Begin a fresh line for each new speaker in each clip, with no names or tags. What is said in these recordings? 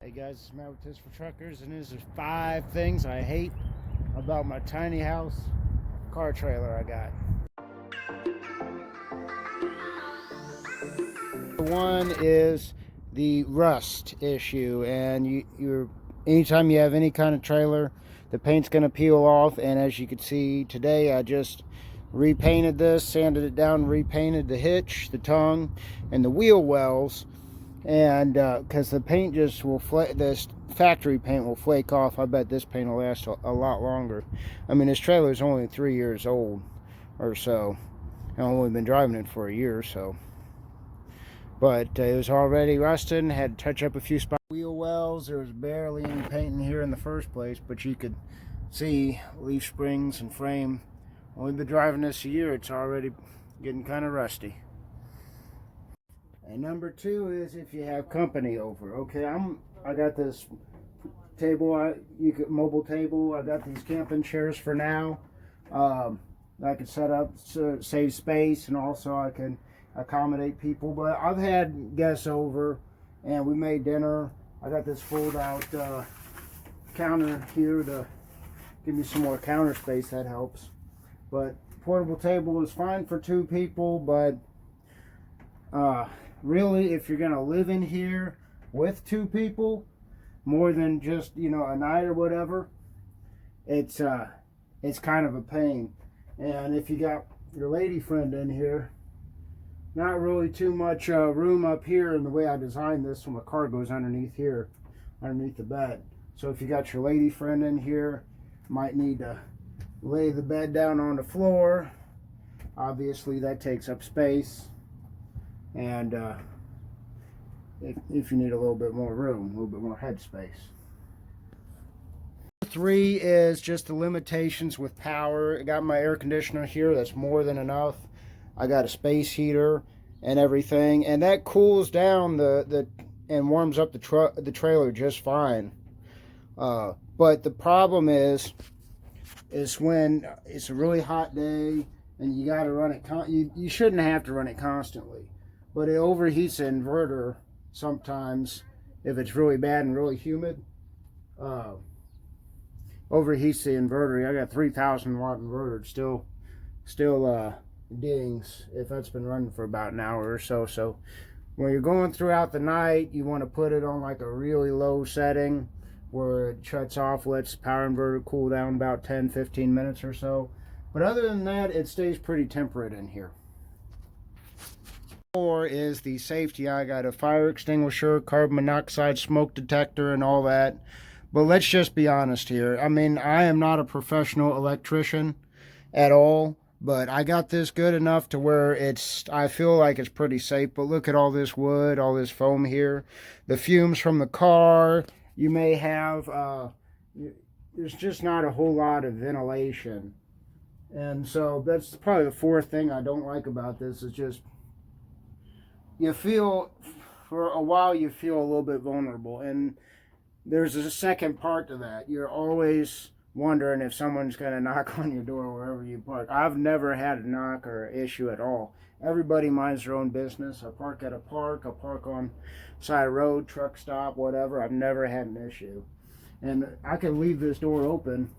Hey guys, it's Matt with Tips for Truckers, and these are 5 things I hate about my tiny house car trailer I got. One is the rust issue, and anytime you have any kind of trailer, the paint's going to peel off. And as you can see today, I just repainted this, sanded it down, repainted the hitch, the tongue, and the wheel wells. And because the paint just will this factory paint will flake off. I bet this paint will last a lot longer. I mean, this trailer is only 3 years old or so. I've only been driving it for a year or so, but it was already rusting. Had to touch up a few spots. Wheel wells, there was barely any paint in here in the first place, but you could see leaf springs and frame. Only been driving this a year, it's already getting kind of rusty. And number 2 is if you have company over. Okay, I got this table, mobile table. I got these camping chairs for now. I can set up to save space, and also I can accommodate people. But I've had guests over, and we made dinner. I got this fold-out counter here to give me some more counter space. That helps. But portable table is fine for 2 people, but really, if you're gonna live in here with 2 people, more than just a night or whatever, it's kind of a pain. And if you got your lady friend in here, not really too much room up here in the way I designed this, so my car goes underneath here, underneath the bed. So if you got your lady friend in here, might need to lay the bed down on the floor. Obviously that takes up space. And if you need a little bit more room, a little bit more headspace. 3 is just the limitations with power. I got my air conditioner here, that's more than enough. I got a space heater and everything, and that cools down and warms up the trailer just fine. But the problem is when it's a really hot day and you got to run it. You shouldn't have to run it constantly, but it overheats the inverter sometimes if it's really bad and really humid. Overheats the inverter. I got 3,000 watt inverter. Still dings if that's been running for about an hour or so. So when you're going throughout the night, you want to put it on like a really low setting where it shuts off, lets the power inverter cool down about 10-15 minutes or so. But other than that, it stays pretty temperate in here. 4 is the safety. I got a fire extinguisher, carbon monoxide smoke detector, and all that. But let's just be honest here. I mean, I am not a professional electrician at all, but I got this good enough to where I feel like it's pretty safe. But look at all this wood, all this foam here. The fumes from the car, you may have, there's just not a whole lot of ventilation. And so that's probably the 4th thing I don't like about this, is just, you feel, for a while, you feel a little bit vulnerable. And there's a second part to that. You're always wondering if someone's going to knock on your door wherever you park. I've never had a knock or issue at all. Everybody minds their own business. I park at a park. I park on side of road, truck stop, whatever. I've never had an issue. And I can leave this door open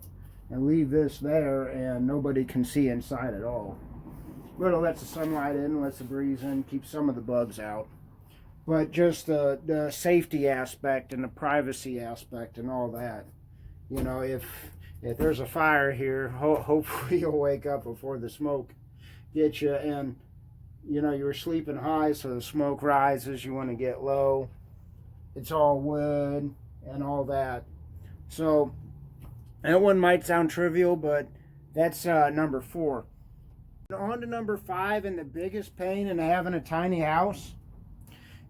and leave this there, and nobody can see inside at all. But it lets the sunlight in, lets the breeze in, keeps some of the bugs out. But just the safety aspect and the privacy aspect and all that. If there's a fire here, hopefully you'll wake up before the smoke gets you. And you were sleeping high, so the smoke rises. You want to get low. It's all wood and all that. So that one might sound trivial, but that's number 4. On to number 5, and the biggest pain in having a tiny house.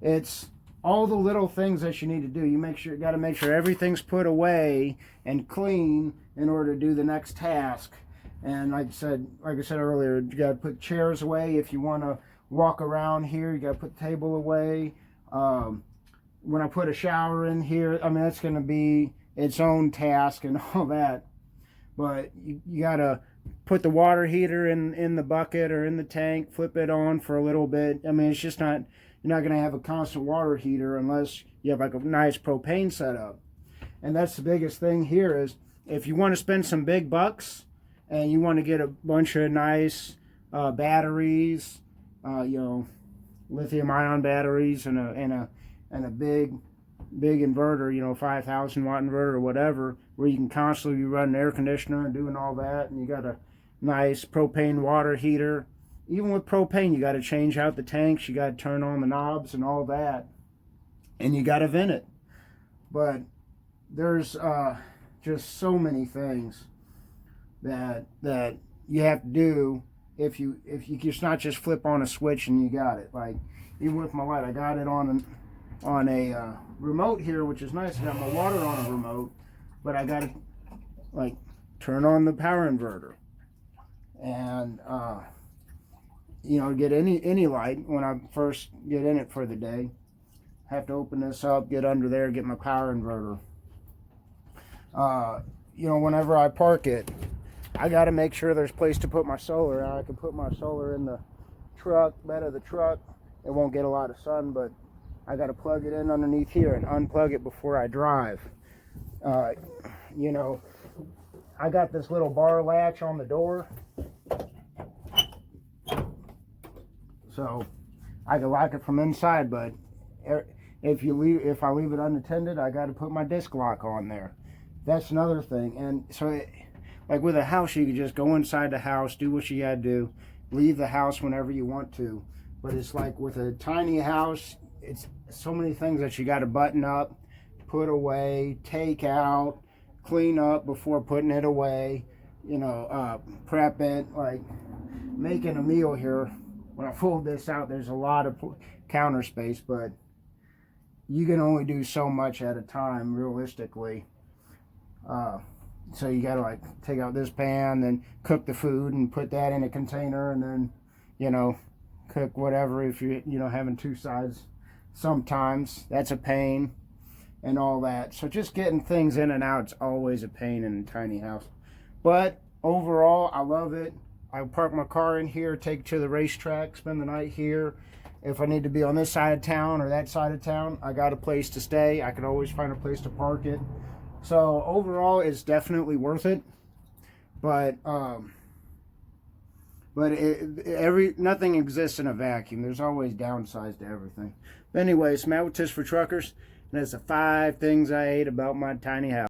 It's all the little things that you need to do. You got to make sure everything's put away and clean in order to do the next task. And like I said earlier, you got to put chairs away. If you want to walk around here, you got to put the table away. When I put a shower in here, I mean, that's going to be its own task and all that. But you got to put the water heater in the bucket or in the tank, flip it on for a little bit. I mean, it's just not you're not going to have a constant water heater unless you have like a nice propane setup. And that's the biggest thing here is if you want to spend some big bucks and you want to get a bunch of nice batteries, lithium ion batteries and a big inverter, 5,000 watt inverter or whatever, where you can constantly be running air conditioner and doing all that, and you got a nice propane water heater. Even with propane, you got to change out the tanks, you got to turn on the knobs and all that, and you got to vent it. But there's just so many things that you have to do if you just not just flip on a switch and you got it. Like even with my light, I got it on a remote here, which is nice. I got my water on a remote, but I got to like turn on the power inverter and get any light when I first get in it for the day. Have to open this up, get under there, get my power inverter. Whenever I park it, I got to make sure there's a place to put my solar. I can put my solar in the bed of the truck. It won't get a lot of sun, but I got to plug it in underneath here and unplug it before I drive. I got this little bar latch on the door, so I can lock it from inside, but if I leave it unattended, I got to put my disc lock on there. That's another thing. And so like with a house, you can just go inside the house, do what you got to do, leave the house whenever you want to. But it's like with a tiny house, it's so many things that you got to button up, put away, take out, clean up before putting it away, prep it. Like making a meal here, when I fold this out, there's a lot of counter space, but you can only do so much at a time realistically. So you gotta like take out this pan, then cook the food and put that in a container, and then cook whatever if you're having two sides. Sometimes that's a pain and all that. So just getting things in and out is always a pain in a tiny house. But overall, I love it. I park my car in here, take it to the racetrack, spend the night here. If I need to be on this side of town or that side of town, I got a place to stay. I can always find a place to park it. So overall, it's definitely worth it. But nothing exists in a vacuum. There's always downsides to everything. But anyways, Matt with Tips for Truckers, and that's the 5 things I hate about my tiny house.